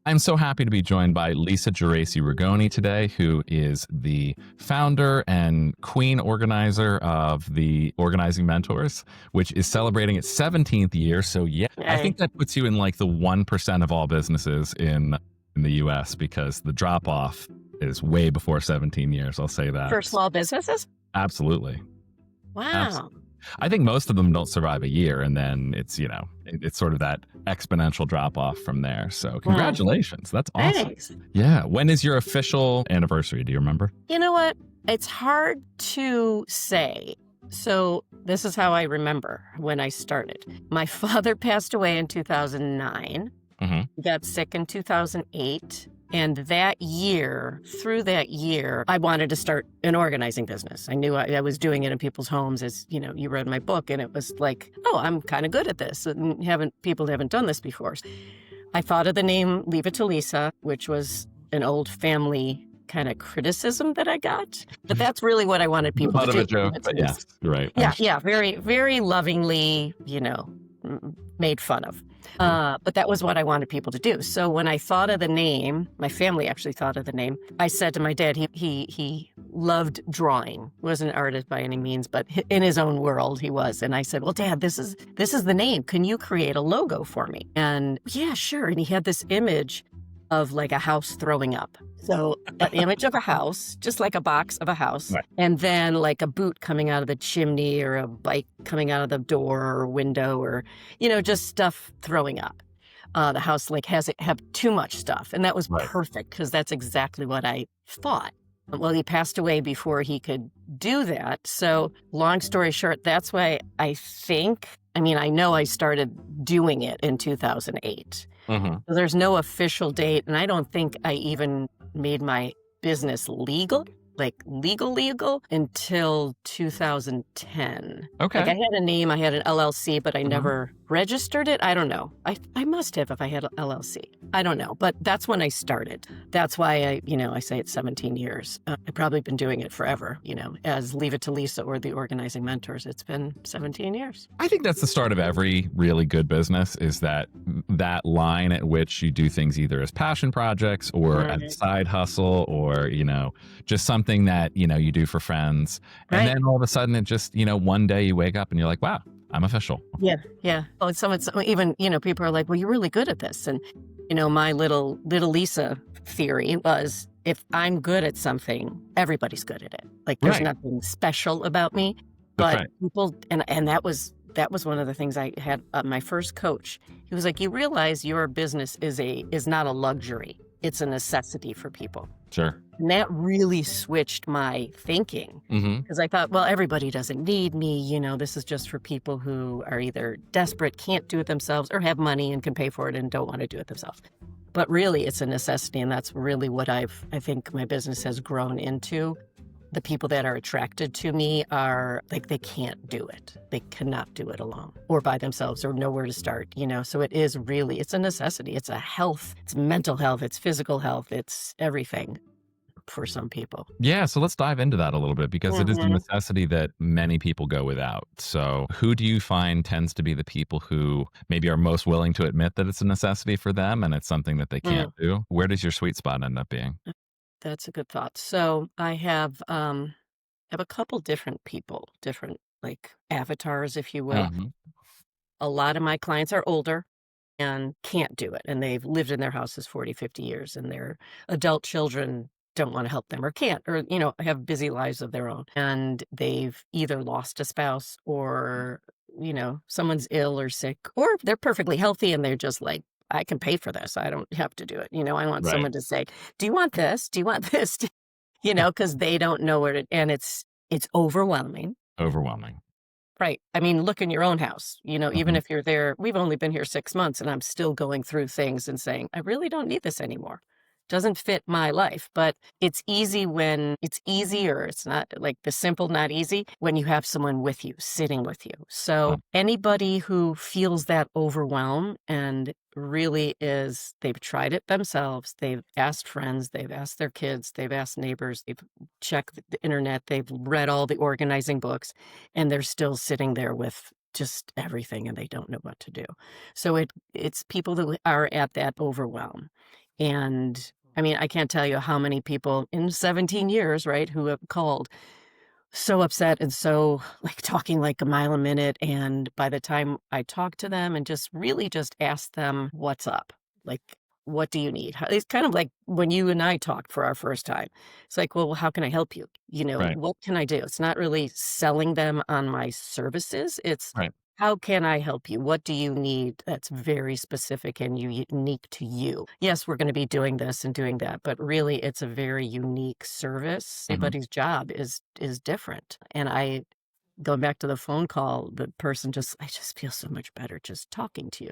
I'm so happy to be joined by Lisa Geraci Rigoni today, who is the founder and queen organizer of the Organizing Mentors, which is celebrating its 17th year. So yeah, I think Yay. that puts you in like the 1% of all businesses in the US because the drop off is way before 17 years. I'll say that. For small businesses? Absolutely. Wow. Absolutely. I think most of them don't survive a year, and then it's sort of that exponential drop off from there. So Mm, congratulations. That's awesome. thanks. Yeah. When is your official anniversary? Do you remember? You know what? It's hard to say. So this is how I remember when I started. My father passed away in 2009. Hmm. He got sick in 2008. And through that year, I wanted to start an organizing business. I knew I was doing it in people's homes, as you read my book, and it was like, oh, I'm kind of good at this. And people haven't done this before. I thought of the name Leave It to Lisa, which was an old family kind of criticism that I got. But that's really what I wanted people to Lot of do. a joke, Leave it to but Lisa. yes, right. Yeah, very, very lovingly, made fun of. But that was what I wanted people to do. So when I thought of the name, my family actually thought of the name. I said to my dad, he loved drawing. He wasn't an artist by any means, but in his own world he was. And I said, well, Dad, this is the name. Can you create a logo for me? And yeah, sure. And he had this image of like a house throwing up. So an image of a house, just like a box of a house, Right. and then like a boot coming out of the chimney or a bike coming out of the door or window or, just stuff throwing up. The house like have too much stuff. And that was Right. perfect because that's exactly what I thought. Well, he passed away before he could do that. So long story short, that's why I know I started doing it in 2008. Hmm. There's no official date, and I don't think I even made my business legal until 2010. Okay. Like I had a name, I had an LLC, but I Mhm. never registered it. I don't know. I must have if I had an LLC. I don't know, but that's when I started. That's why I say it's 17 years. I've probably been doing it forever, as Leave It to Lisa or the Organizing Mentors. It's been 17 years. I think that's the start of every really good business is that line at which you do things either as passion projects or as a Right. side hustle or, just something that, you do for friends. And Right. then all of a sudden it just, one day you wake up and you're like, wow, I'm official. Yeah, yeah. Oh, even, people are like, well, you're really good at this. And, my little Lisa theory was if I'm good at something, everybody's good at it. Like there's Right. nothing special about me. That's But right. people, and that was one of the things I had my first coach. He was like, you realize your business is not a luxury. It's a necessity for people. Sure. And that really switched my thinking Hmm. because I thought, well, everybody doesn't need me. This is just for people who are either desperate, can't do it themselves, or have money and can pay for it and don't want to do it themselves. But really, it's a necessity. And that's really what I think my business has grown into. The people that are attracted to me are like, they can't do it. They cannot do it alone or by themselves or know where to start, So it's a necessity. It's a health, it's mental health, it's physical health, it's everything for some people. Yeah. So let's dive into that a little bit because it is a Mhm. necessity that many people go without. So who do you find tends to be the people who maybe are most willing to admit that it's a necessity for them and it's something that they Mm, can't do? Where does your sweet spot end up being? that's a good thought. So I have a couple different people, different like avatars, if you will. Mhm. A lot of my clients are older and can't do it. And they've lived in their houses 40, 50 years and their adult children don't want to help them or can't, or, have busy lives of their own. And they've either lost a spouse or, someone's ill or sick, or they're perfectly healthy and they're just like, I can pay for this. I don't have to do it. I want Right. someone to say, do you want this? Do you want this? Because they don't know where to, and it's overwhelming. Overwhelming. Right. I mean, look in your own house, even Mhm. if you're there, we've only been here 6 months and I'm still going through things and saying, I really don't need this anymore. Doesn't fit my life. But it's easy when it's easier. It's not like the simple, not easy when you have someone with you, sitting with you. So anybody who feels that overwhelm and really they've tried it themselves, they've asked friends, they've asked their kids, they've asked neighbors, they've checked the internet, they've read all the organizing books, and they're still sitting there with just everything and they don't know what to do. So it's people that are at that overwhelm. And I mean, I can't tell you how many people in 17 years, right, who have called so upset and so like talking like a mile a minute. And by the time I talk to them and just really just ask them what's up, like, what do you need? It's kind of like when you and I talked for our first time. It's like, well, how can I help you? Right. What can I do? It's not really selling them on my services. It's Right. how can I help you? What do you need that's very specific and unique to you? Yes, we're going to be doing this and doing that, but really it's a very unique service. Hmm. Everybody's job is different. And I going back to the phone call, the person just I just feel so much better just talking to you.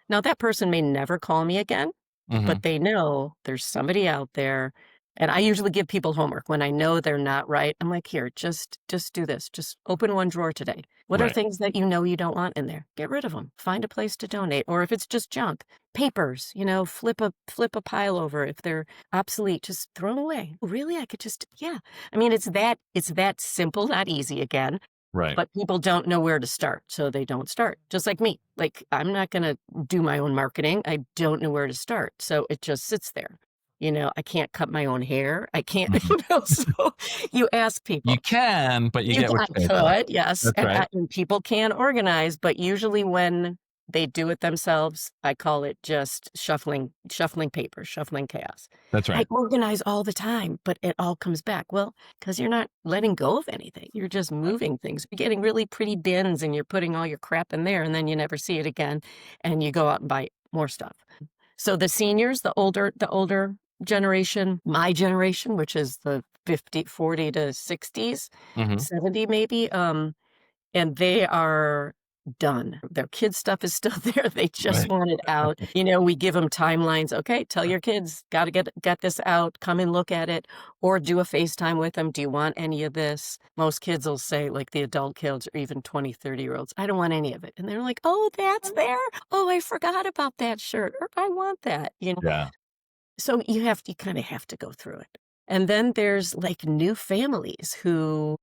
Now that person may never call me again, Hmm. but they know there's somebody out there, and I usually give people homework when I know they're not right. I'm like, "Here, just do this. Just open one drawer today. What are Right. things that you don't want in there? Get rid of them. Find a place to donate, or if it's just junk, papers, flip a pile over. If they're obsolete, just throw them away. Really? I could just yeah. I mean, it's that simple, not easy again, Right. but people don't know where to start, so they don't start. Just like me. Like, I'm not gonna do my own marketing. I don't know where to start, so it just sits there. I can't cut my own hair. I can't, Hmm. so you ask You people. can, but you get what I you pay for. could, yes, That's right. and people can organize, but usually when they do it themselves, I call it just shuffling paper, shuffling chaos. That's I right. organize all the time, but it all comes back. Well, because 'cause you're not letting go of anything, you're just Right. moving things. You're getting really pretty bins, and you're putting all your crap in there, and then you never see it again, and you go out and buy more stuff. So the seniors, the older generation, my generation, which is the 50, 40 to 60s, Hmm. 70 maybe, and they are done. Their kids' stuff is still there. They just Right. want it out. We give them timelines. Okay, tell your kids, gotta get this out. Come and look at it, or do a FaceTime with them. Do you want any of this? Most kids will say, like the adult kids or even 20, 30-year-olds, I don't want any of it. And they're like, oh, that's there. Oh, I forgot about that shirt, or I want that. Yeah. So you kind of have to go through it. And then there's like new families who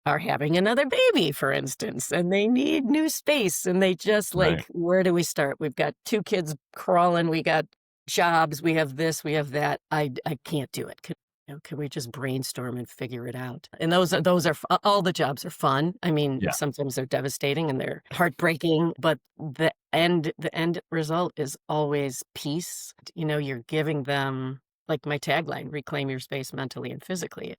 are having another baby, for instance, and they need new space. And they just Right. like, where do we start? We've got two kids crawling. We got jobs. We have this. We have that. I can't do it. Can we just brainstorm and figure it out? And all the jobs are fun. I mean, Yeah. sometimes they're devastating and they're heartbreaking, but the end result is always peace. You're giving them, like my tagline, reclaim your space mentally and physically.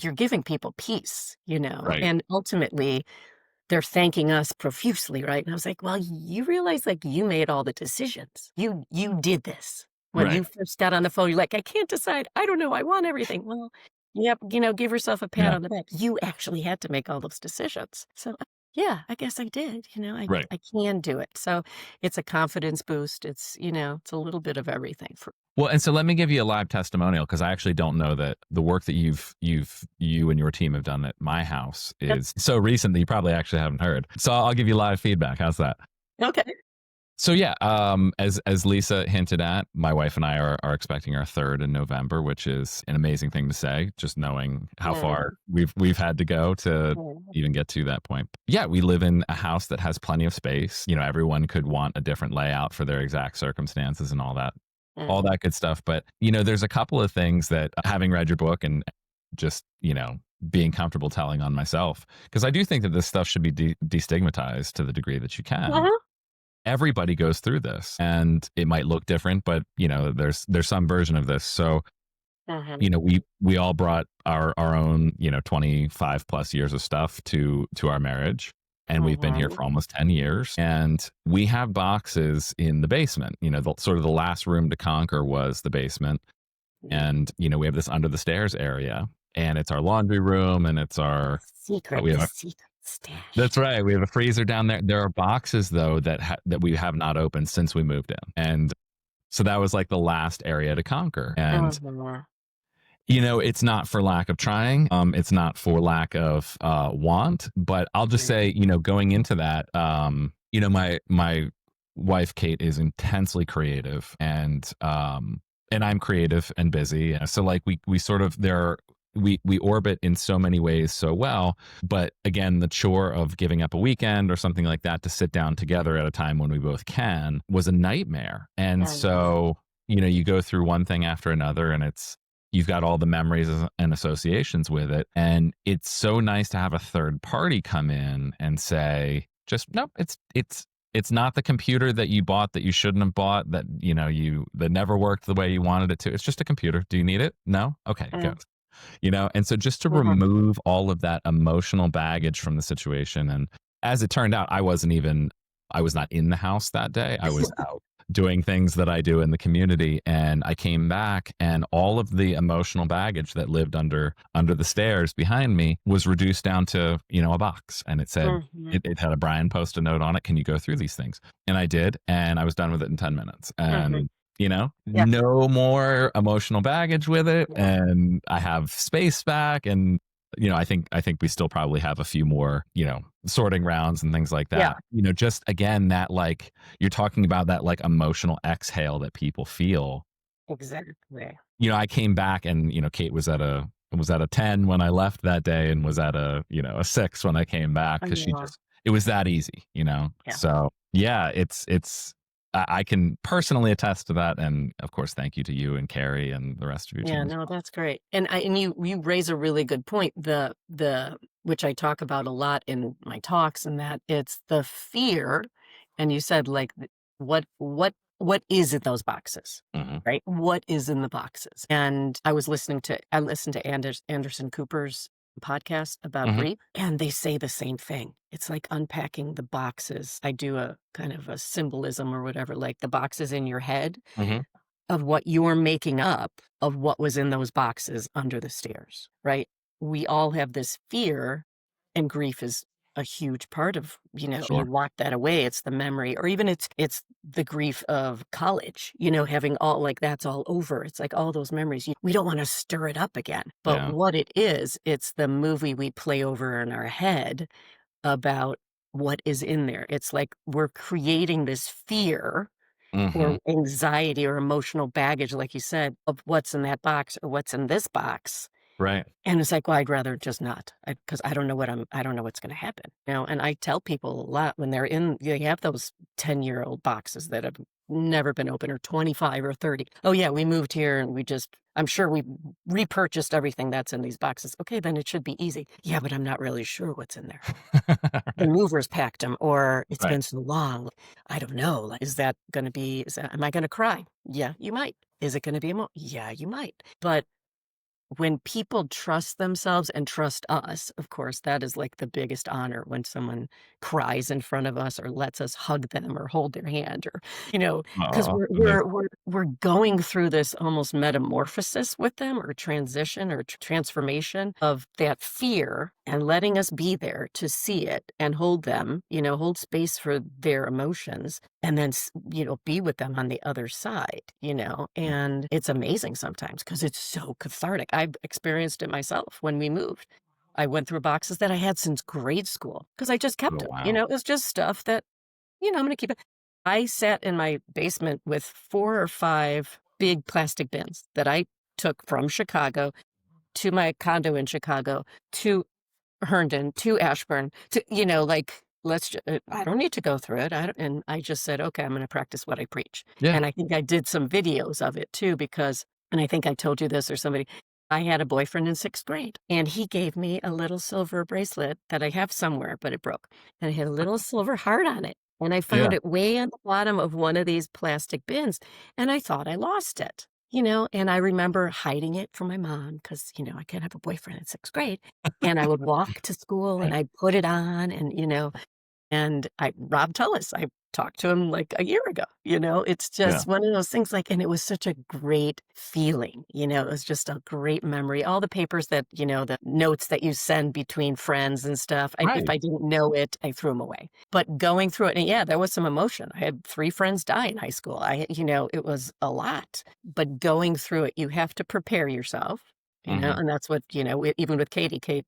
You're giving people peace, Right. and ultimately they're thanking us profusely, right? And I was like, well, you realize like you made all the decisions. You did this. When Right. you first got on the phone, you're like, I can't decide. I don't know. I want everything. Well, yep, give yourself a pat Yeah. on the back. You actually had to make all those decisions. So yeah, I guess I did. I Right. I can do it. So it's a confidence boost. It's a little bit of everything for Well, and so let me give you a live testimonial because I actually don't know that the work that you and your team have done at my house Yep. is so recent that you probably actually haven't heard. So I'll give you live feedback. How's that? Okay. So yeah, as Lisa hinted at, my wife and I are expecting our third in November, which is an amazing thing to say. Just knowing how Mm, far we've had to go to mm, even get to that point. Yeah, we live in a house that has plenty of space. Everyone could want a different layout for their exact circumstances and all mm. that good stuff. But there's a couple of things that having read your book and just being comfortable telling on myself because I do think that this stuff should be destigmatized to the degree that you can. Uh-huh. Everybody goes through this and it might look different, but there's some version of this. So, Uh-huh. we all brought our own, 25 plus years of stuff to our marriage. And we've been here Uh-huh. for almost 10 years. And we have boxes in the basement. Sort of the last room to conquer was the basement. And, we have this under the stairs area and it's our laundry room and it's our, we The have secret stash. that's right. We have a freezer down there. There are boxes though that we have not opened since we moved in, and so that was like the last area to conquer. And Uh-huh. it's not for lack of trying. It's not for lack of want. But I'll just say, going into that, my wife Kate is intensely creative, and I'm creative and busy. So like we sort of we orbit in so many ways so well, but again the chore of giving up a weekend or something like that to sit down together at a time when we both can was a nightmare. And Uh-huh. so you go through one thing after another, and you've got all the memories and associations with it. And it's so nice to have a third party come in and say, just nope, it's not the computer that you bought that you shouldn't have bought, that that never worked the way you wanted it to. It's just a computer. Do you need it? No? Okay, go. Mm, And so just to mhm, remove all of that emotional baggage from the situation. And as it turned out, I was not in the house that day. I was out doing things that I do in the community, and I came back, and all of the emotional baggage that lived under the stairs behind me was reduced down to a box. And it said, mhm, it had a Brian post a note on it, can you go through these things? And I did, and I was done with it in 10 minutes. mhm. And Yeah, no more emotional baggage with it, yeah, and I have space back. And I think we still probably have a few more, sorting rounds and things like yeah, that. Just again, that, like, you're talking about that, like, emotional exhale that people feel. exactly. I came back, and Kate was at a 10 when I left that day, and was at a 6 when I came back, I because know. it was that easy. Yeah. So yeah, I can personally attest to that. And of course, thank you to you and Carrie and the rest of your Yeah, team as no, well. that's great. And you raise a really good point. The which I talk about a lot in my talks, and that it's the fear. And you said, like, what is in those boxes, Mhm, right? What is in the boxes? And I listened to Anderson Cooper's podcast about mhm, grief, and they say the same thing. It's like unpacking the boxes. I do a kind of a symbolism or whatever, like the boxes in your head mhm. of what you're making up of what was in those boxes under the stairs, right? We all have this fear, and grief is a huge part of, you Sure. walk that away. It's the memory, or even it's the grief of college, having all, like, that's all over. It's like all those memories. We don't want to stir it up again. But Yeah. what it is, it's the movie we play over in our head about what is in there. It's like we're creating this fear Mhm. or anxiety or emotional baggage, like you said, of what's in that box or what's in this box. Right. And it's like, well, I'd rather just not, because I don't know what's going to happen. And I tell people a lot when they have those 10-year-old boxes that have never been opened, or 25 or 30. Oh yeah, we moved here and I'm sure we repurchased everything that's in these boxes. Okay, then it should be easy. Yeah, but I'm not really sure what's in there. The Right. movers packed them, or it's Right. been so long. I don't know. Like, am I gonna cry? Yeah, you might. Is it gonna be yeah, you might. But when people trust themselves and trust us, of course, that is like the biggest honor, when someone cries in front of us or lets us hug them or hold their hand, or, because Aw, we're, amazing. we're, we're, we're going through this almost metamorphosis with them, or transition, or transformation of that fear, and letting us be there to see it and hold them, hold space for their emotions, and then be with them on the other side, and it's amazing sometimes because it's so cathartic. I've experienced it myself when we moved. I went through boxes that I had since grade school because I just kept Oh, it. wow. It was just stuff that, I'm going to keep it. I sat in my basement with 4 or 5 big plastic bins that I took from Chicago to my condo in Chicago to Herndon to Ashburn to, like, I don't need to go through it. And I just said, okay, I'm going to practice what I preach. Yeah. And I think I did some videos of it too, and I think I told you this or somebody, I had a boyfriend in 6th grade, and he gave me a little silver bracelet that I have somewhere, but it broke. And it had a little silver heart on it. And I Yeah. found it way on the bottom of one of these plastic bins, and I thought I lost it. And I remember hiding it from my mom because, I can't have a boyfriend in 6th grade. And I would walk to school and Right. I'd put it on, and Rob Tullis, I talked to him like a year ago, it's Yeah. just one of those things, like, and it was such a great feeling, it was just a great memory. All the papers that, the notes that you send between friends and stuff, if Right. I didn't know it, I threw them away. But going through it, and yeah, there was some emotion. I had 3 friends die in high school. It was a lot, but going through it, you have to prepare yourself. Mhm. And that's what, even with Katie, Kate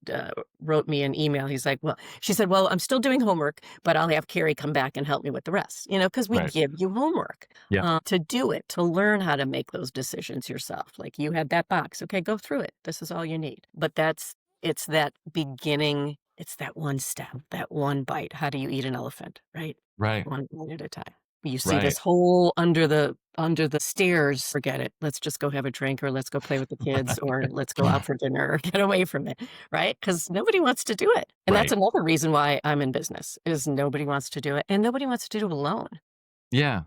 wrote me an email. She said, well, I'm still doing homework, but I'll have Carrie come back and help me with the rest, because we Right. give you homework Yeah. to do it, to learn how to make those decisions yourself. Like, you had that box. Okay, go through it. This is all you need. But it's that beginning, it's that one step, that one bite. How do you eat an elephant, right? Right. One bite at a time. You see Right. this hole under under the stairs, forget it. Let's just go have a drink, or let's go play with the kids, or let's go out for dinner, or get away from it, right? Because nobody wants to do it. And that's Right. another reason why I'm in business, is nobody wants to do it, and nobody wants to do it alone. Yeah.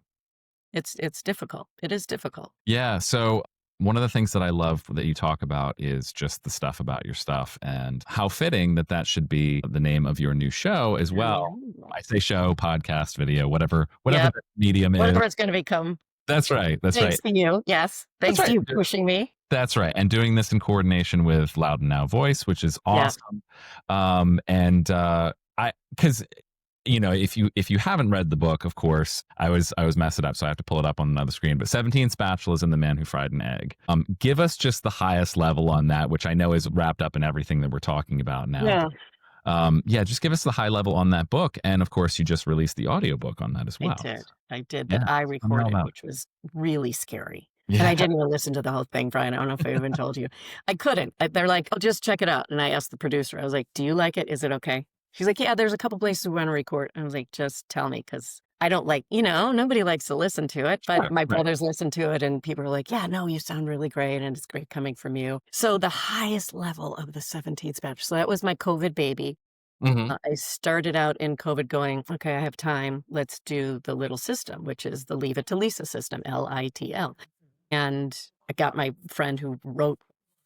It's difficult. It is difficult. Yeah. So one of the things that I love that you talk about is just the stuff about your stuff, and how fitting that that should be the name of your new show as I well. know. I say show, podcast, video, whatever Yep. the medium is. Whatever it's gonna become. That's right. That's right. Thanks to you. Yes. That's Thanks to right. you pushing me. That's right. And doing this in coordination with Loud and Now Voice, which is Yeah. awesome. I because if you haven't read the book, of course, I was messing it up, so I have to pull it up on another screen. But 17 Spatulas and the Man Who Fried an Egg. Give us just the highest level on that, which I know is wrapped up in everything that we're talking about now. Yeah. Yeah, just give us the high level on that book, and of course, you just released the audiobook on that as well. I did Yeah, that I tell me all recorded, about it. which was really scary. And I Yeah. didn't even listen to the whole thing, Brian. I don't know if I even told you. I couldn't. They're like, "Oh, just check it out." And I asked the producer, I was like, "Do you like it? Is it okay?" She's like, "Yeah, there's a couple places we want to record." I was like, "Just tell me, because I don't like, nobody likes to listen to it." But Sure, my right. brothers listened to it, and people are like, "Yeah, no, you sound really great, and it's great coming from you." So the highest level of the 17th batch. So that was my COVID baby. Mhm. I started out in COVID going, "Okay, I have time. Let's do the little system," which is the Leave It to Lisa system, LITL. And I got my friend who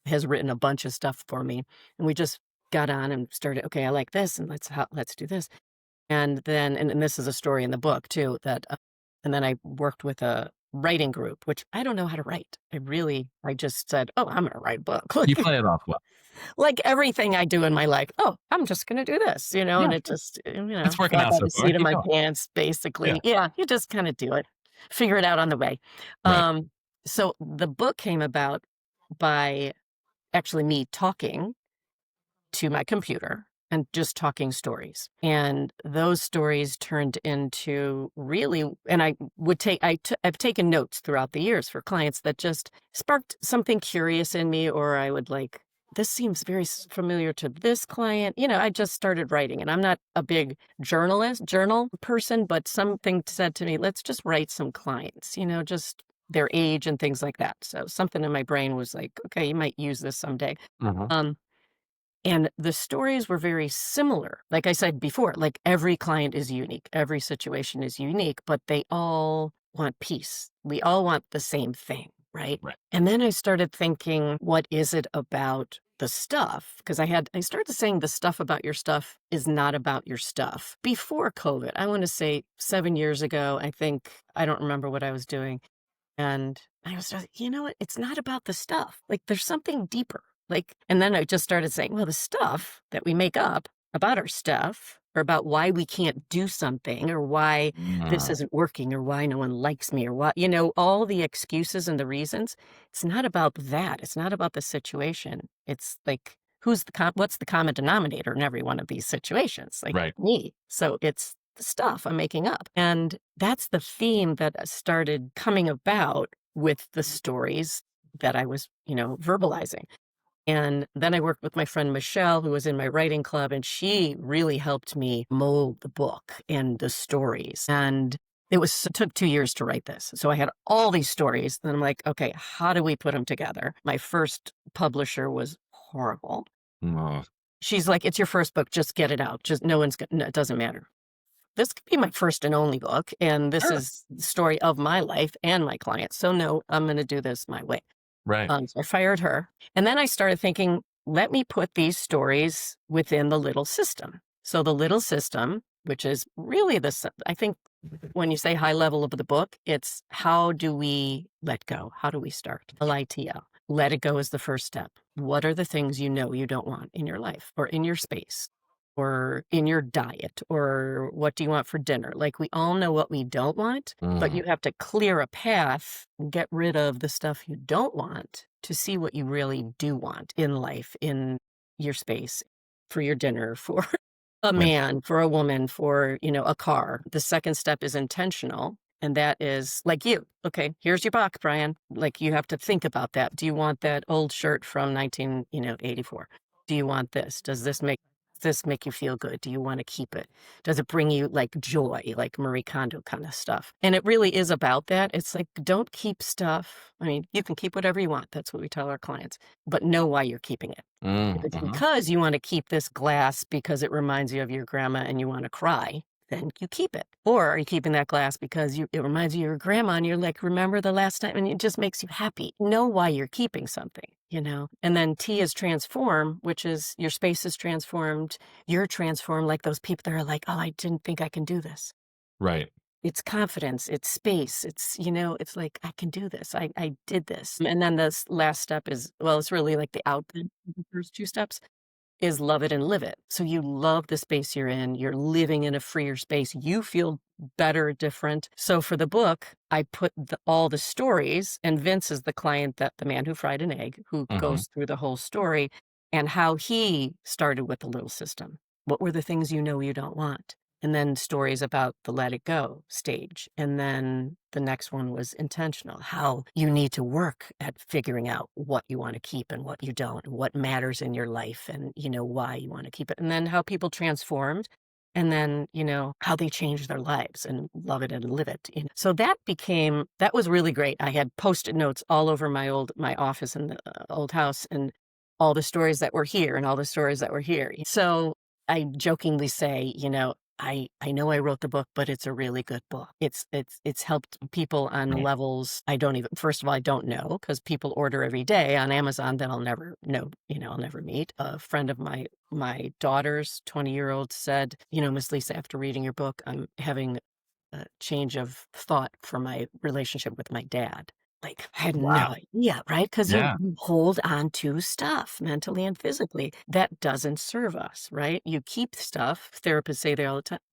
has written a bunch of stuff for me, and we just got on and started, "Okay, I like this, and let's do this." And then and this is a story in the book too, that and then I worked with a writing group, which I don't know how to write. I just said, "Oh, I'm gonna write a book." You play it off well. Like everything I do in my life, "Oh, I'm just gonna do this," Yeah, and it sure. just, It's working fly out by so the far. seat of Keep my going. pants, Yeah. basically. Yeah, you just kinda do it. Figure it out on the way. Right. Um, so the book came about by actually me talking to my computer and just talking stories. And those stories turned into really, and I've taken notes throughout the years for clients that just sparked something curious in me, or I would like, this seems very familiar to this client. I just started writing, and I'm not a big journal person, but something said to me, let's just write some clients, just their age and things like that. So something in my brain was like, okay, you might use this someday. Mhm. Um, and the stories were very similar. Like I said before, like every client is unique, every situation is unique, but they all want peace. We all want the same thing, right? Right. And then I started thinking, what is it about the stuff? Because I started saying the stuff about your stuff is not about your stuff. Before COVID, I want to say 7 years ago, I don't remember what I was doing. And I was like, you know what? It's not about the stuff. Like there's something deeper. And then I just started saying, well, the stuff that we make up about our stuff, or about why we can't do something, or why this Mm. isn't working, or why no one likes me, or what, all the excuses and the reasons. It's not about that. It's not about the situation. It's like, what's the common denominator in every one of these situations? Like Right. me. So it's the stuff I'm making up. And that's the theme that started coming about with the stories that I was, verbalizing. And then I worked with my friend Michelle, who was in my writing club, and she really helped me mold the book and the stories. And it took 2 years to write this. So I had all these stories. And I'm like, okay, how do we put them together? My first publisher was horrible. Oh, She's like, it's your first book. Just get it out. Just no, it doesn't matter. This could be my first and only book. And this sure. is the story of my life and my clients. So no, I'm going to do this my way. Right. So I fired her. And then I started thinking, let me put these stories within the little system. So the little system, which is really I think when you say high level of the book, it's how do we let go? How do we start? LITL. Let it go is the first step. What are the things you don't want in your life, or in your space, or in your diet, or what do you want for dinner? Like we all know what we don't want, but you have to clear a path, get rid of the stuff you don't want to see what you really do want in life, in your space, for your dinner, for a Right. man, for a woman, for, a car. The second step is intentional. And that is like you. Okay, here's your box, Brian. Like you have to think about that. Do you want that old shirt from 1984? Do you want this? Does this make this make you feel good? Do you want to keep it? Does it bring you like joy, like Marie Kondo kind of stuff? And it really is about that. It's like, don't keep stuff. I mean, you can keep whatever you want. That's what we tell our clients, but know why you're keeping it. If it's Uh-huh. because you want to keep this glass because it reminds you of your grandma and you want to cry, then you keep it. Or are you keeping that glass because it reminds you of your grandma and you're like, remember the last time? And it just makes you happy. Know why you're keeping something, you know? And then T is transform, which is your space is transformed. You're transformed, like those people that are like, oh, I didn't think I can do this. Right. It's confidence, it's space, it's, it's like, I can do this. I did this. And then this last step is, well, it's really like the output of the first two steps is love it and live it. So you love the space you're in, you're living in a freer space, you feel better, different. So for the book, I put all the stories, and Vince is the client, that the man who fried an egg, who Uh-huh. goes through the whole story and how he started with the little system. What were the things you know you don't want? And then stories about the let it go stage. And then the next one was intentional, how you need to work at figuring out what you want to keep and what you don't, and what matters in your life and, why you want to keep it. And then how people transformed. And then, how they changed their lives and love it and live it. So that was really great. I had Post-it notes all over my office in the old house, and all the stories that were here and all the stories that were here. So I jokingly say, I know I wrote the book, but it's a really good book. It's helped people on Right. levels I don't even, first of all, I don't know, because people order every day on Amazon that I'll never know, I'll never meet. A friend of my daughter's 20-year-old said, Miss Lisa, after reading your book, I'm having a change of thought for my relationship with my dad. Like, I had no Wow. idea, right? Because you Yeah. hold on to stuff mentally and physically that doesn't serve us, right? You keep stuff. Therapists say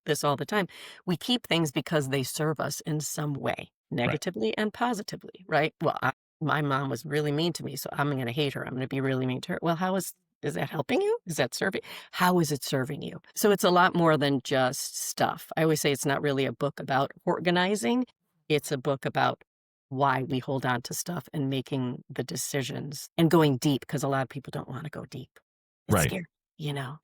this all the time. We keep things because they serve us in some way, Right. negatively and positively, right? Well, my mom was really mean to me, so I'm going to hate her. I'm going to be really mean to her. Well, is that helping you? Is that serving? How is it serving you? So it's a lot more than just stuff. I always say it's not really a book about organizing. It's a book about why we hold on to stuff and making the decisions and going deep, because a lot of people don't want to go deep. It's Right. scary,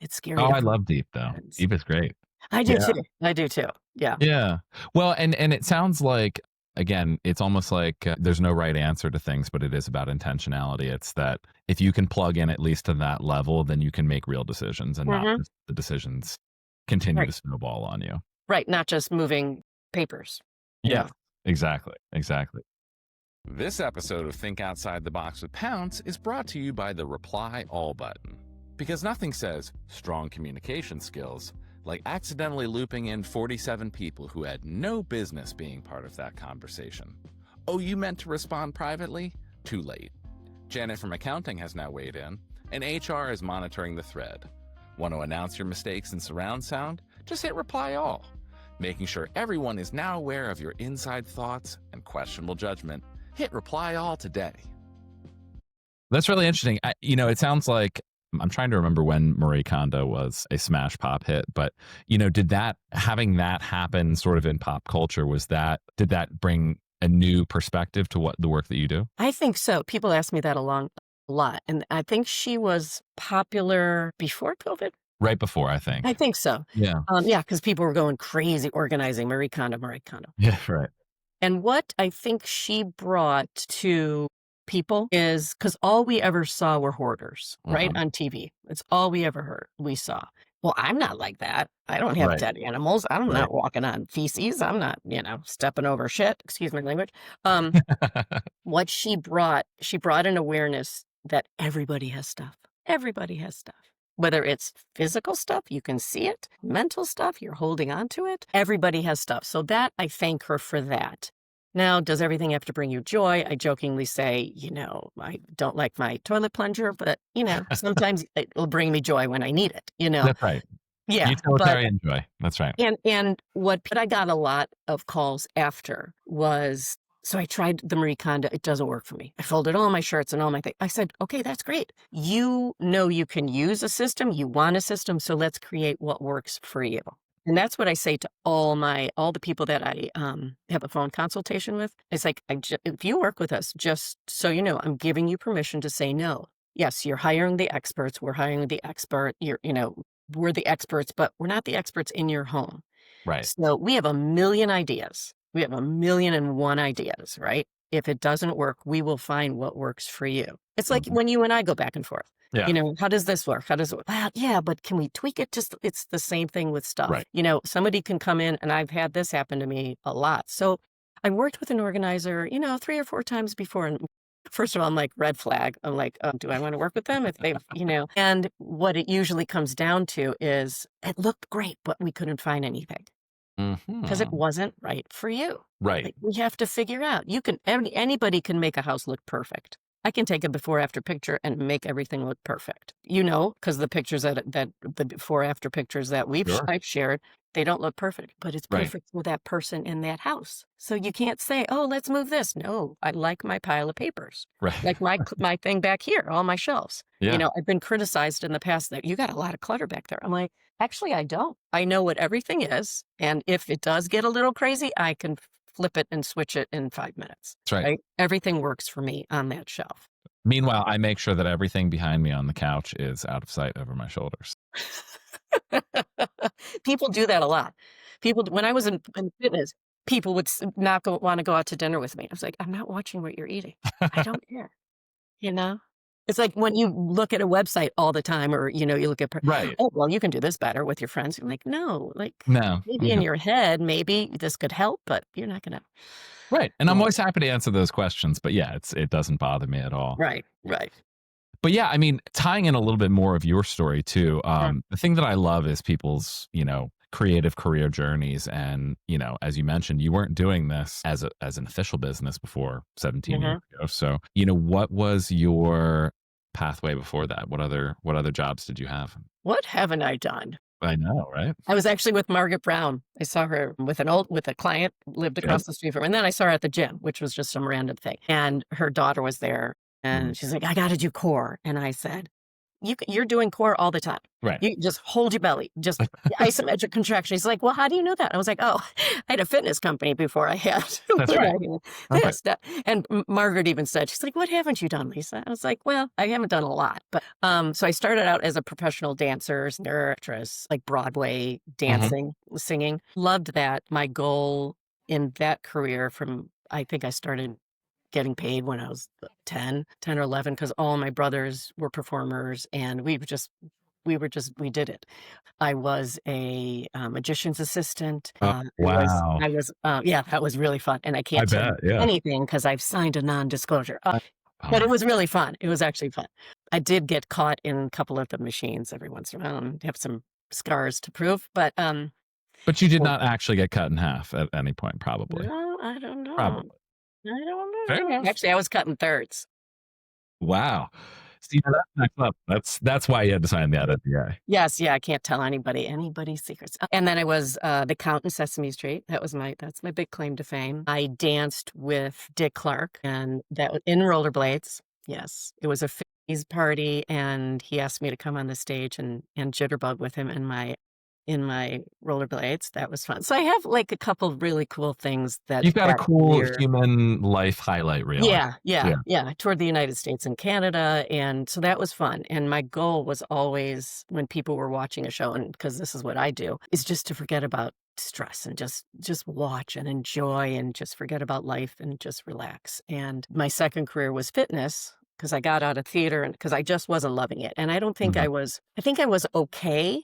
It's scary Oh, to I put love deep though. hands. Deep is great. I do Yeah. too. I do too. Yeah. Yeah. Well, and it sounds like, again, it's almost like there's no right answer to things, but it is about intentionality. It's that if you can plug in at least to that level, then you can make real decisions and not Hmm. just the decisions continue Right. to snowball on you. Right. Not just moving papers. Yeah. Yeah. Exactly. Exactly. This episode of Think Outside the Box with Pounce is brought to you by the Reply All button. Because nothing says strong communication skills like accidentally looping in 47 people who had no business being part of that conversation. Oh, you meant to respond privately? Too late. Janet from accounting has now weighed in, and HR is monitoring the thread. Want to announce your mistakes in surround sound? Just hit Reply All, making sure everyone is now aware of your inside thoughts and questionable judgment. Hit Reply All today. That's really interesting. It sounds like I'm trying to remember when Marie Kondo was a smash pop hit, but did that having that happen sort of in pop culture did that bring a new perspective to what the work that you do? I think so. People ask me that a lot. And I think she was popular before COVID. Right before, I think. I think so. Yeah. Yeah, because people were going crazy organizing Marie Kondo, Marie Kondo. Yeah, right. And what I think she brought to people is, because all we ever saw were hoarders, right? Uh-huh. On TV. It's all we saw. Well, I'm not like that. I don't have Right. dead animals. I'm Right. not walking on feces. I'm not, stepping over shit. Excuse my language. Um, what she brought an awareness that everybody has stuff. Everybody has stuff. Whether it's physical stuff, you can see it, mental stuff, you're holding on to it. Everybody has stuff. So that, I thank her for that. Now, does everything have to bring you joy? I jokingly say, I don't like my toilet plunger, but, sometimes it will bring me joy when I need it. That's right. Yeah. But Utilitarian joy. That's right. and what I got a lot of calls after was, so I tried the Marie Kondo, it doesn't work for me. I folded all my shirts and all my things. I said, okay, that's great. You know you can use a system, you want a system, so let's create what works for you. And that's what I say to all the people that I have a phone consultation with. It's like, if you work with us, just so you know, I'm giving you permission to say no. Yes, you're hiring the experts. We're hiring the expert. we're the experts, but we're not the experts in your home. Right. So we have a million ideas. We have a million and one ideas, right? If it doesn't work, we will find what works for you. It's like Mhm. when you and I go back and forth. Yeah. How does this work? How does it work? Well, yeah, but can we tweak it? Just it's the same thing with stuff. Right. Somebody can come in, and I've had this happen to me a lot. So I worked with an organizer, 3 or 4 times before. And first of all, I'm like, red flag. I'm like, do I want to work with them if and what it usually comes down to is it looked great, but we couldn't find anything because it Mhm. wasn't right for you. Right. Like, we have to figure out. Anybody can make a house look perfect. I can take a before after picture and make everything look perfect. Because the pictures that the before after pictures that Sure. I've shared, they don't look perfect, but it's Right. perfect for that person in that house. So you can't say, "Oh, let's move this." No, I like my pile of papers, Right. like my thing back here, all my shelves. Yeah. I've been criticized in the past that you got a lot of clutter back there. I'm like, actually, I don't. I know what everything is, and if it does get a little crazy, I can flip it and switch it in 5 minutes. That's right. Right? Everything works for me on that shelf. Meanwhile, I make sure that everything behind me on the couch is out of sight over my shoulders. People do that a lot. When I was in fitness, people would not want to go out to dinner with me. I was like, I'm not watching what you're eating. I don't care. You know? It's like when you look at a website all the time, or, you look at, Right. oh, well, you can do this better with your friends. I'm like, no, like No. maybe in your head, maybe this could help, but you're not going to. Right. And I'm Yeah. always happy to answer those questions, but yeah, it doesn't bother me at all. Right. Right. But yeah, I mean, tying in a little bit more of your story too, Sure. the thing that I love is people's, creative career journeys. And, as you mentioned, you weren't doing this as an official business before 17 years Mhm. ago. So, what was your pathway before that? What other jobs did you have? What haven't I done? I know, right? I was actually with Margaret Brown. I saw her with a client, lived Yep. across the street from her, and then I saw her at the gym, which was just some random thing, and her daughter was there, Mhm. and she's like, "I gotta do core," and I said, You're doing core all the time. Right. You just hold your belly, just isometric contraction." She's like, "Well, how do you know that?" I was like, "Oh, I had a fitness company before I had That's when I right. had Okay. this, that." And Margaret even said, she's like, "What haven't you done, Lisa?" I was like, "Well, I haven't done a lot, but." So I started out as a professional dancer, singer, actress, like Broadway Mhm. dancing, singing. Loved that. My goal in that career I think I started getting paid when I was 10 or 11, because all my brothers were performers, and we did it. I was a magician's assistant. Oh, wow. Yeah, that was really fun. And I I can't tell bet. you Yeah. anything because I've signed a non-disclosure. But it Oh, was really fun. It was actually fun. I did get caught in a couple of the machines every once in a while and have some scars to prove. But but you did well, not actually get cut in half at any point, probably. no, I don't know. Probably. I Fair don't know. enough. Actually, I was cut in thirds. Wow. See, now that's next level. That's why you had to sign that NDA. Yes, yeah, I can't tell anybody's secrets. And then I was, the Count in Sesame Street. That's my big claim to fame. I danced with Dick Clark, and that was in rollerblades. Yes, it was a 50s party, and he asked me to come on the stage and jitterbug with him in my rollerblades. That was fun. So I have, like, a couple really cool things You've got a that cool year. human life highlight reel. Yeah, yeah, Yeah. yeah. I toured the United States and Canada, and so that was fun. And my goal was always, when people were watching a show, and because this is what I do, is just to forget about stress and just watch and enjoy and just forget about life and just relax. And my second career was fitness, because I got out of theater and because I just wasn't loving it. And I don't think Mhm. I was. I think I was okay,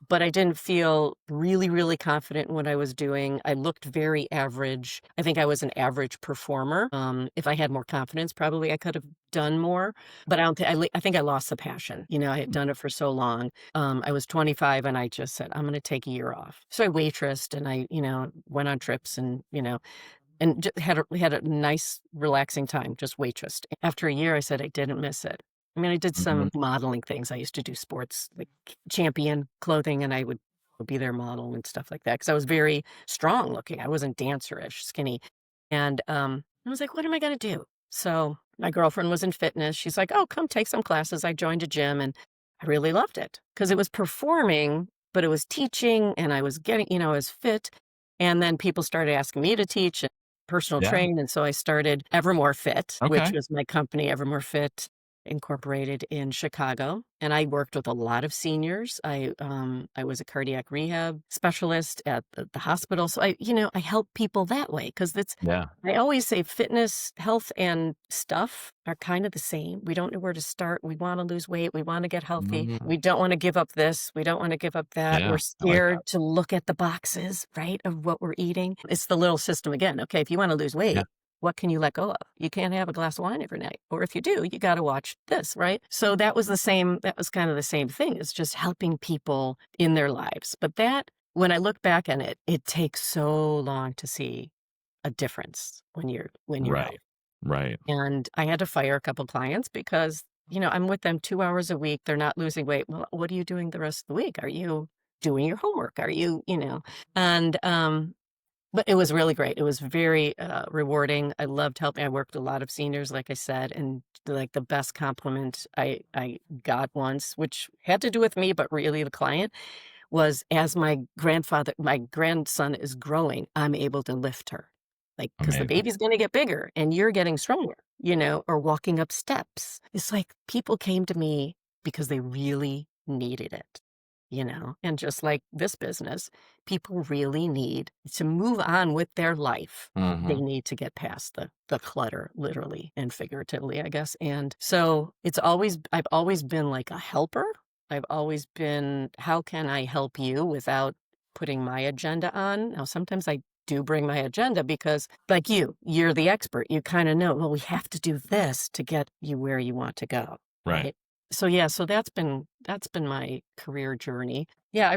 but I didn't feel really, really confident in what I was doing. I looked very average. I think I was an average performer. If I had more confidence, probably I could have done more. But I don't think I think I lost the passion. I had done it for so long. I was 25, and I just said, I'm going to take a year off. So I waitressed, and I, went on trips, and had a nice, relaxing time, just waitressed. After a year, I said I didn't miss it. I mean, I did Mhm. some modeling things. I used to do sports, like Champion clothing, and I would be their model and stuff like that, because I was very strong looking. I wasn't dancerish, skinny. And I was like, what am I going to do? So my girlfriend was in fitness. She's like, oh, come take some classes. I joined a gym, and I really loved it because it was performing, but it was teaching, and I was I was fit. And then people started asking me to teach personal Yeah. train, and so I started Evermore Fit, which Okay. was my company, Evermore Fit. Incorporated in Chicago, and I worked with a lot of seniors. I was a cardiac rehab specialist at the hospital, so I help people that way because that's. Yeah. I always say fitness, health, and stuff are kind of the same. We don't know where to start. We want to lose weight. We want to get healthy. Mm, We don't want to give up this. We don't want to give up that. yeah. We're I like that. scared to look at the boxes, right, of what we're eating. It's the little system again. Okay, if you want to lose Yeah. weight, what can you let go of? You can't have a glass of wine every night. Or if you do, you got to watch this, right? So that was kind of the same thing. It's just helping people in their lives. But when I look back on it, it takes so long to see a difference when you're healthy. Right. Right. And I had to fire a couple clients because, I'm with them 2 hours a week. They're not losing weight. Well, what are you doing the rest of the week? Are you doing your homework? Are you? And but it was really great. It was very rewarding. I loved helping. I worked with a lot of seniors, like I said, and like the best compliment I got once, which had to do with me, but really the client was as my grandson is growing, I'm able to lift her. Like, because the Amazing. baby's going to get bigger and you're getting stronger, or walking up steps. It's like people came to me because they really needed it. And just like this business, people really need to move on with their life. They Hmm. need to get past the clutter, literally and figuratively, I guess. And so I've always been like a helper. I've always been, how can I help you without putting my agenda on? Now, sometimes I do bring my agenda because, like you're the expert. You kind of know, well, we have to do this to get you where you want to go, Right. right? So yeah, so that's been my career journey. Yeah,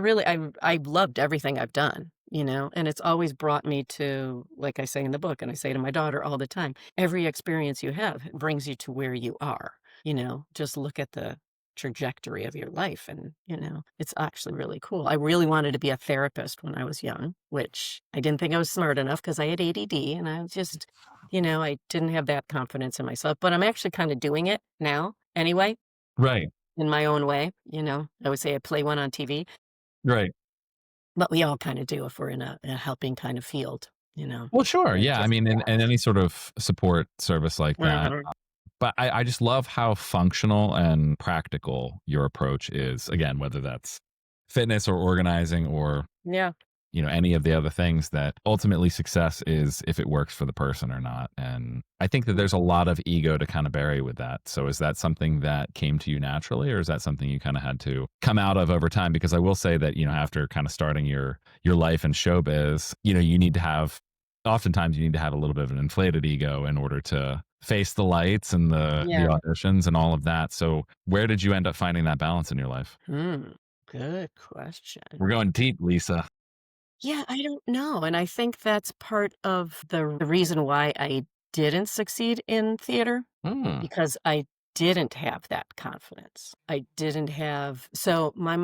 I've loved everything I've done, and it's always brought me to, like I say in the book, and I say to my daughter all the time, every experience you have brings you to where you are. Just look at the trajectory of your life and it's actually really cool. I really wanted to be a therapist when I was young, which I didn't think I was smart enough because I had ADD and I was just, I didn't have that confidence in myself, but I'm actually kind of doing it now anyway Right. in my own way. I would say I play one on TV, Right. but we all kind of do if we're in a helping kind of field. Well, sure. Or Yeah. I just mean, yeah. in any sort of support service like that. Mhm. But I just love how functional and practical your approach is. Again, whether that's fitness or organizing or Yeah. any of the other things, that ultimately success is if it works for the person or not. And I think that there's a lot of ego to kind of bury with that. So is that something that came to you naturally, or is that something you kind of had to come out of over time? Because I will say that, after kind of starting your life in showbiz, oftentimes you need to have a little bit of an inflated ego in order to face the lights and the Yeah. auditions and all of that. So where did you end up finding that balance in your life? Good question. We're going deep, Lisa. Yeah, I don't know. And I think that's part of the reason why I didn't succeed in theater Mm, because I didn't have that confidence. I didn't have, so my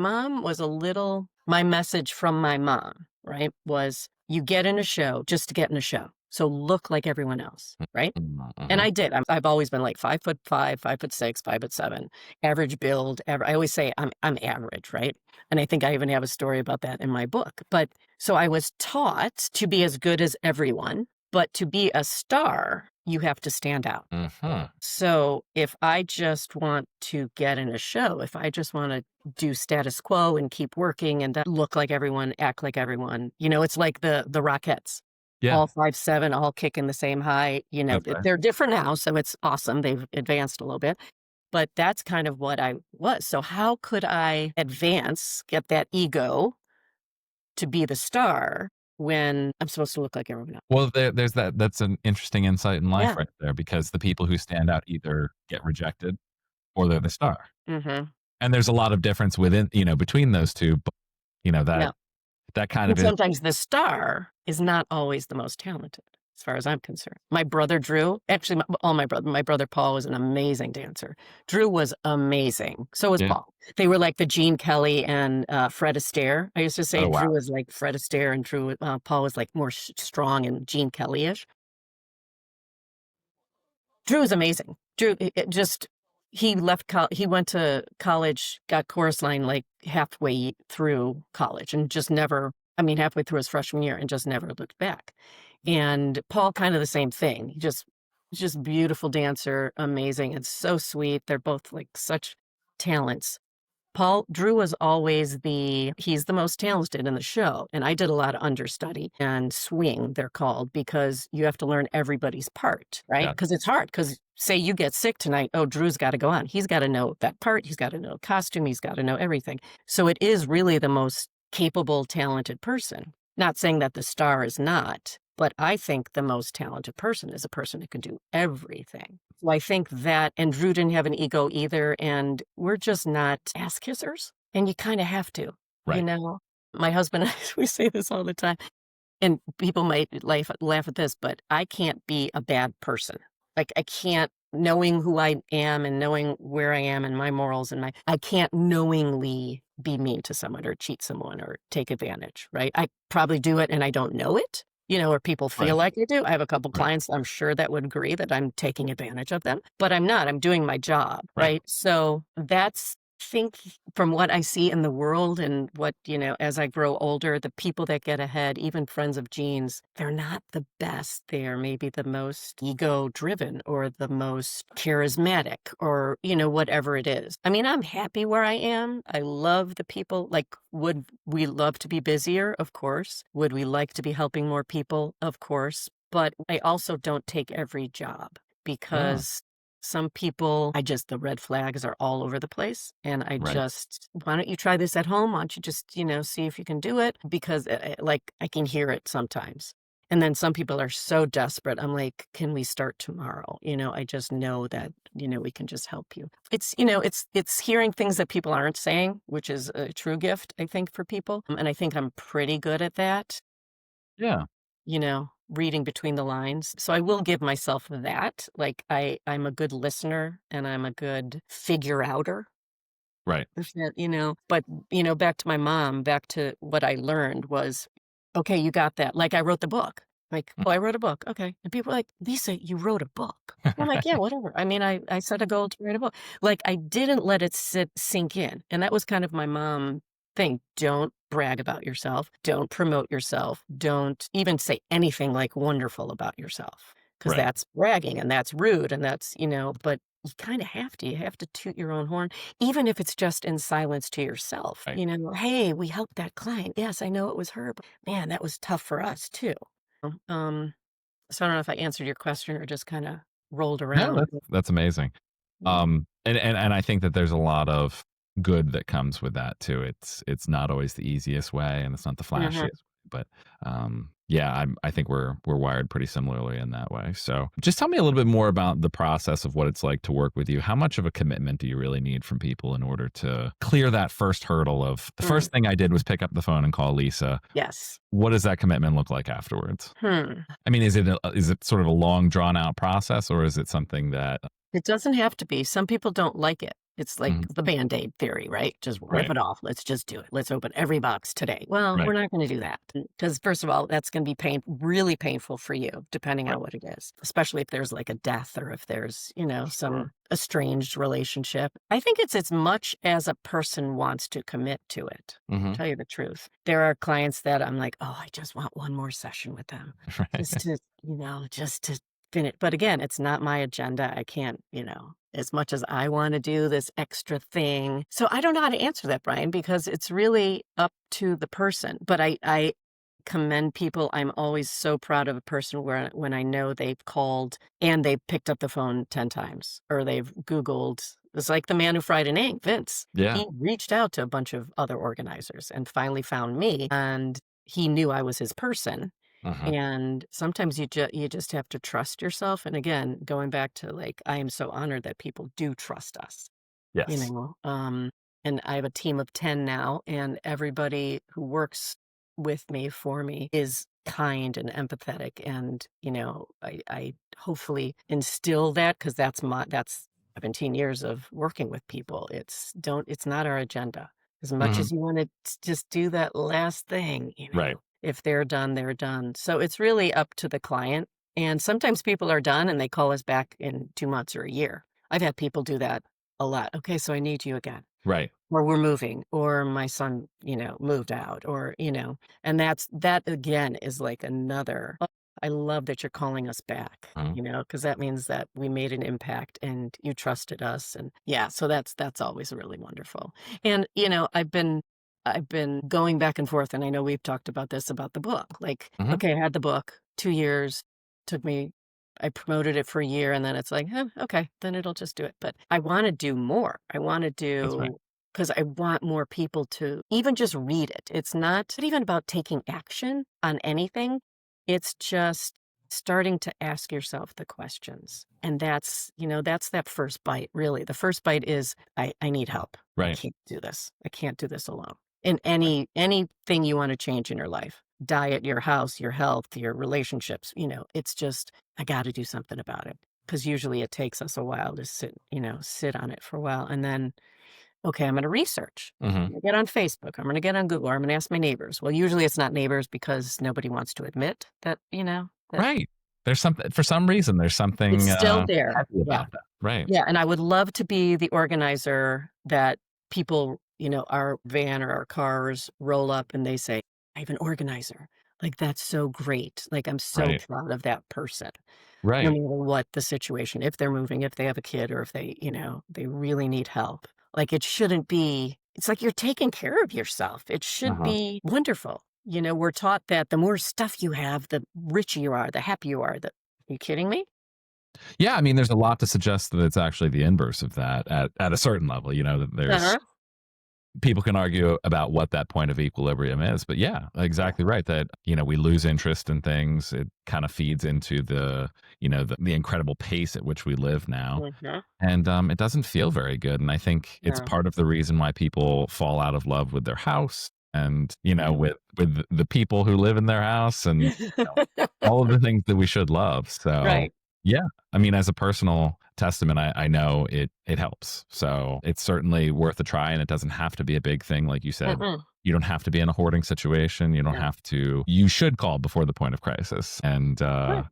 message from my mom, right, was you get in a show just to get in a show. So look like everyone else, right? mm, And mhm. I did. I've always been like 5'5", 5'6", 5'7", average build. I always say I'm average, right? And I think I even have a story about that in my book. But so I was taught to be as good as everyone, but to be a star, you have to stand out. Mhm. So if I just want to get in a show, if I just want to do status quo and keep working and look like everyone, act like everyone, it's like the Rockettes, Yeah, all 5'7", all kicking the same height. that's right. They're different now, so it's awesome. They've advanced a little bit, but that's kind of what I was. So how could I advance, get that ego to be the star when I'm supposed to look like everyone else? Well, there's that's an interesting insight in life Yeah. right there, because the people who stand out either get rejected or they're the star. Hmm. And there's a lot of difference between those 2, but, Yeah. that kind And of is. sometimes the star is not always the most talented, as far as I'm concerned. My brother Drew, actually, all my brother Paul was an amazing dancer. Drew was amazing. So was Yeah. Paul. They were like the Gene Kelly and Fred Astaire. I used to say Oh, wow. Drew was like Fred Astaire, and Paul was like more strong and Gene Kelly-ish. Drew is amazing. Drew, it just he went to college, got chorus line like halfway through college, and just never. I mean, halfway through his freshman year, and just never looked back. And Paul, kind of the same thing. He just Just beautiful dancer, amazing, and so sweet. They're both, like, such talents. Drew was always he's the most talented in the show, and I did a lot of understudy and swing, they're called, because you have to learn everybody's part, right? Yeah. Because it's hard. Because say you get sick tonight, oh, Drew's gotta go on. He's gotta know that part, he's gotta know costume, he's gotta know everything. So it is really the most capable, talented person. Not saying that the star is not, but I think the most talented person is a person who can do everything. So I think that, and Drew didn't have an ego either, and we're just not ass kissers, and you kinda have to, you Right. know? My husband and I, we say this all the time, and people might laugh at this, but I can't be a bad person. Like, I can't, knowing who I am and knowing where I am and my morals and I can't knowingly be mean to someone or cheat someone or take advantage, right? I probably do it and I don't know it, or people feel Right. like I do. I have a couple Right. clients I'm sure that would agree that I'm taking advantage of them, but I'm not. I'm doing my job, Right. right? So that's, think from what I see in the world and what, as I grow older, the people that get ahead, even friends of Jean's, they're not the best. They're maybe the most ego driven or the most charismatic or, whatever it is. I mean, I'm happy where I am. I love the people. Like, would we love to be busier? Of course. Would we like to be helping more people? Of course. But I also don't take every job Yeah. because some people, the red flags are all over the place. And Right. why don't you try this at home? Why don't you just, see if you can do it? Because like I can hear it sometimes. And then some people are so desperate. I'm like, can we start tomorrow? I just know that, we can just help you. It's hearing things that people aren't saying, which is a true gift, I think, for people. And I think I'm pretty good at that, Yeah. reading between the lines. So I will give myself that. Like I'm a good listener and I'm a good figure outer. Right. If that, but back to my mom, back to what I learned was, okay, you got that. Like I wrote the book. Like, oh, I wrote a book. Okay. And people are like, Lisa, you wrote a book. I'm like, yeah, whatever. I mean, I set a goal to write a book. Like I didn't let it sink in. And that was kind of my mom thing. Don't brag about yourself. Don't promote yourself. Don't even say anything like wonderful about yourself. Cause Right. that's bragging and that's rude. And that's, but you kind of have to. You have to toot your own horn, even if it's just in silence to yourself. Right. Hey, we helped that client. Yes, I know it was her, but man, that was tough for us too. Um, so I don't know if I answered your question or just kind of rolled No, around. that's amazing. Yeah. And I think that there's a lot of good that comes with that too. It's not always the easiest way, and it's not the Mhm. flashiest, but yeah, I think we're wired pretty similarly in that way. So, just tell me a little bit more about the process of what it's like to work with you. How much of a commitment do you really need from people in order to clear that first hurdle of the Mm. first thing I did was pick up the phone and call Lisa? Yes. What does that commitment look like afterwards? Hmm. I mean, is it sort of a long drawn out process, or is it something that It doesn't have to be. Some people don't like it. It's like Mhm. the Band-Aid theory, right? Just rip Right. it off. Let's just do it. Let's open every box today. Well, Right. we're not going to do that because first of all, that's going to be really painful for you, depending Right. on what it is, especially if there's like a death or if there's, Sure. some estranged relationship. I think it's as much as a person wants to commit to it. Mhm. Tell you the truth. There are clients that I'm like, oh, I just want one more session with them just Right. to, just to finish. But again, it's not my agenda. I can't, as much as I want to do this extra thing. So I don't know how to answer that, Brian, because it's really up to the person. But I commend people. I'm always so proud of a person where when I know they've called and they've picked up the phone 10 times or they've Googled. It's like the man who fried an egg, Vince. Yeah. He reached out to a bunch of other organizers and finally found me, and he knew I was his person. Uh-huh. And sometimes you just have to trust yourself. And again, going back to like, I am so honored that people do trust us, you Yes. know. And I have a team of 10 now, and everybody who works with me for me is kind and empathetic. And, I hopefully instill that because that's 17 years of working with people. It's not our agenda. As much Mhm. as you want to just do that last thing, Right. if they're done, they're done. So it's really up to the client. And sometimes people are done and they call us back in 2 months or a year. I've had people do that a lot. Okay, so I need you again. Right. Or we're moving, or my son, moved out, or, and that again is like another, I love that you're calling us back, Mhm. because that means that we made an impact and you trusted us. And yeah, so that's always really wonderful. And, I've been going back and forth, and I know we've talked about this about the book. Like, Mhm. okay, I had the book 2 years, took me, I promoted it for a year, and then it's like, okay, then it'll just do it. But I want to do more. I want to That's right. do, because I want more people to even just read it. It's not even about taking action on anything. It's just starting to ask yourself the questions. And that's that first bite, really. The first bite is I need help. I Right. can't do this. I can't do this alone. In Right. anything you want to change in your life, diet, your house, your health, your relationships, it's just I got to do something about it. Because usually it takes us a while to sit on it for a while. And then, okay, I'm going to research. Mhm. I'm going to get on Facebook. I'm going to get on Google. I'm going to ask my neighbors. Well, usually it's not neighbors because nobody wants to admit that Right. There's something for some reason, there's it's something, still there. heavy Yeah. about that. Right. Yeah. And I would love to be the organizer that people, our van or our cars roll up and they say, I have an organizer. Like, that's so great. Like, I'm so Right. proud of that person. No Right. matter what the situation, if they're moving, if they have a kid, or if they really need help. Like, it shouldn't be, it's like you're taking care of yourself. It should Uh-huh. be wonderful. We're taught that the more stuff you have, the richer you are, the happier you are. You kidding me? Yeah, I mean, there's a lot to suggest that it's actually the inverse of that at a certain level, that there's Uh-huh. people can argue about what that point of equilibrium is, but yeah, Yeah. exactly right that, we lose interest in things. It kind of feeds into the incredible pace at which we live now. Mhm. And it doesn't feel very good. And I think it's No. part of the reason why people fall out of love with their house and, Mhm. with the people who live in their house and all of the things that we should love. So Right. yeah, I mean, as a personal testament, I know it helps. So it's certainly worth a try, and it doesn't have to be a big thing, like you said. Mm-mm. You don't have to be in a hoarding situation. You don't No. have to. You should call before the point of crisis, Right.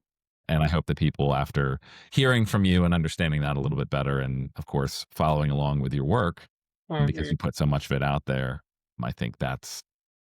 and I hope that people, after hearing from you and understanding that a little bit better, and of course following along with your work, because Mhm. you put so much of it out there, I think that's.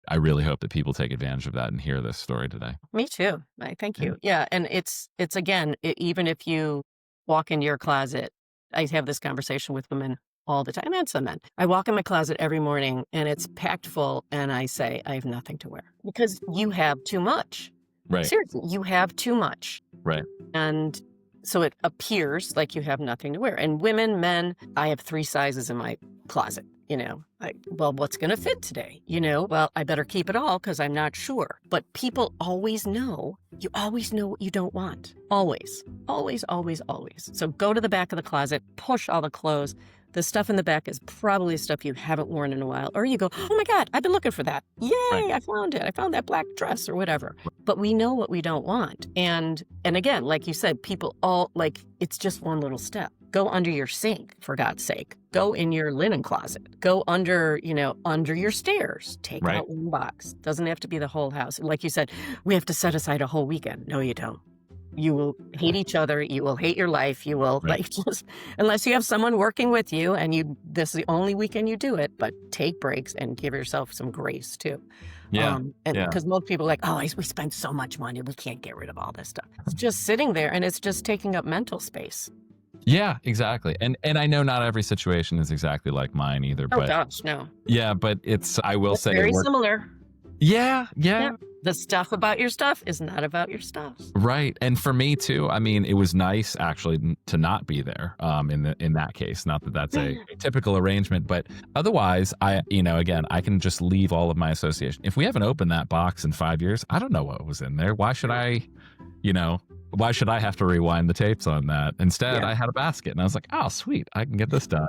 I really hope that people take advantage of that and hear this story today. Me too. I thank Yeah. you. Yeah, and it's again, even if you walk into your closet, I have this conversation with women all the time and some men. I walk in my closet every morning and it's packed full and I say, I have nothing to wear because you have too much. Right. Seriously, you have too much. Right. And so it appears like you have nothing to wear. And women, men, I have 3 sizes in my closet. Well, what's going to fit today? Well, I better keep it all because I'm not sure. But people always know, you always know what you don't want. Always, always, always, always. So go to the back of the closet, push all the clothes. The stuff in the back is probably stuff you haven't worn in a while. Or you go, oh my God, I've been looking for that. Right. Yay, I found it. I found that black dress or whatever. But we know what we don't want. And again, like you said, people all like it's just one little step. Go under your sink, for God's sake. Go in your linen closet. Go under your stairs. Take Right. out one box. Doesn't have to be the whole house. Like you said, we have to set aside a whole weekend. No, you don't. You will hate each other. You will hate your life. You will Right. just unless you have someone working with you and this is the only weekend you do it, but take breaks and give yourself some grace too. Yeah. And Yeah. because most people are like, oh, we spend so much money, we can't get rid of all this stuff. It's just sitting there and it's just taking up mental space. Yeah, exactly. And I know not every situation is exactly like mine either, Oh but gosh, no. yeah, but I will It's say it very worked. similar. Yeah, Yeah. yeah. The stuff about your stuff is not about your stuff. Right. And for me too, I mean, it was nice actually to not be there in that case. Not that that's a typical arrangement, but otherwise again, I can just leave all of my association. If we haven't opened that box in 5 years, I don't know what was in there. You know, why should I have to rewind the tapes on that? Instead, Yeah. I had a basket and I was like, "Oh, sweet. I can get this done."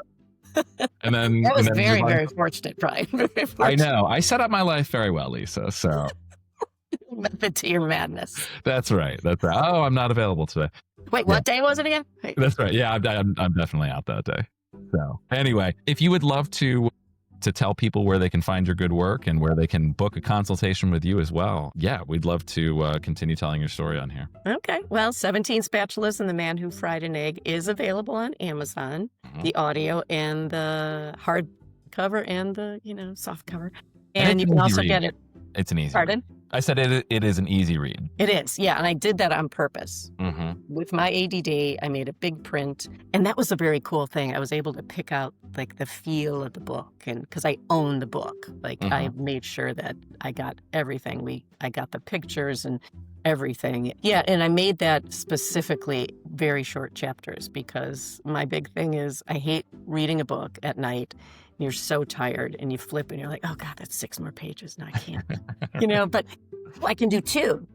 And then That was move very, on. very fortunate, Brian. Very I fortunate know. I set up my life very well, Lisa. So method to your madness. that's right. That's right. Oh, I'm not available today. Wait, Yeah. what day was it again? Wait. That's right. Yeah, I'm definitely out that day. So anyway, if you would love to tell people where they can find your good work and where they can book a consultation with you as well, yeah, we'd love to continue telling your story on here. Okay. Well, 17 Spatulas and the Man Who Fried an Egg is available on Amazon. Mhm. The audio and the hard cover and the, soft cover. And And it's you an can easy also read. get it. It's an easy. Pardon? I said it is an easy read. It is, yeah, and I did that on purpose. Mm-hmm. With my ADD, I made a big print, and that was a very cool thing. I was able to pick out like the feel of the book, and because I own the book, like I made sure that I got everything. I got the pictures and everything. Yeah, and I made that specifically very short chapters because my big thing is I hate reading a book at night. You're so tired and you flip and you're like, oh God, that's 6 more pages. No, I can't, but I can do 2.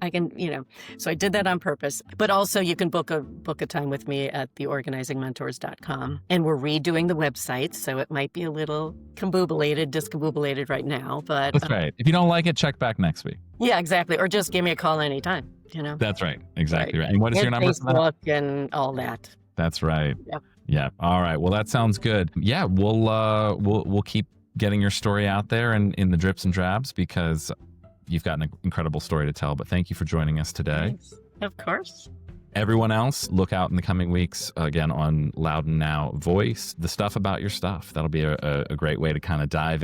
So I did that on purpose. But also you can book a time with me at theorganizingmentors.com. And we're redoing the website, so it might be a little discombobulated right now. But that's right. If you don't like it, check back next week. Yeah, exactly. Or just give me a call anytime, That's right. Exactly right. And what is your number for that? Facebook and all that. That's right. Yep. Yeah. All right. Well, that sounds good. Yeah, we'll keep getting your story out there and in the drips and drabs because you've got an incredible story to tell. But thank you for joining us today. Thanks. Of course. Everyone else, look out in the coming weeks again on Loudon Now Voice, the stuff about your stuff. That'll be a great way to kind of dive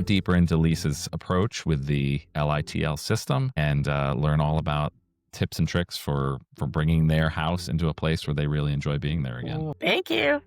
deeper into Lisa's approach with the LITL system and learn all about tips and tricks for bringing their house into a place where they really enjoy being there again. Thank you.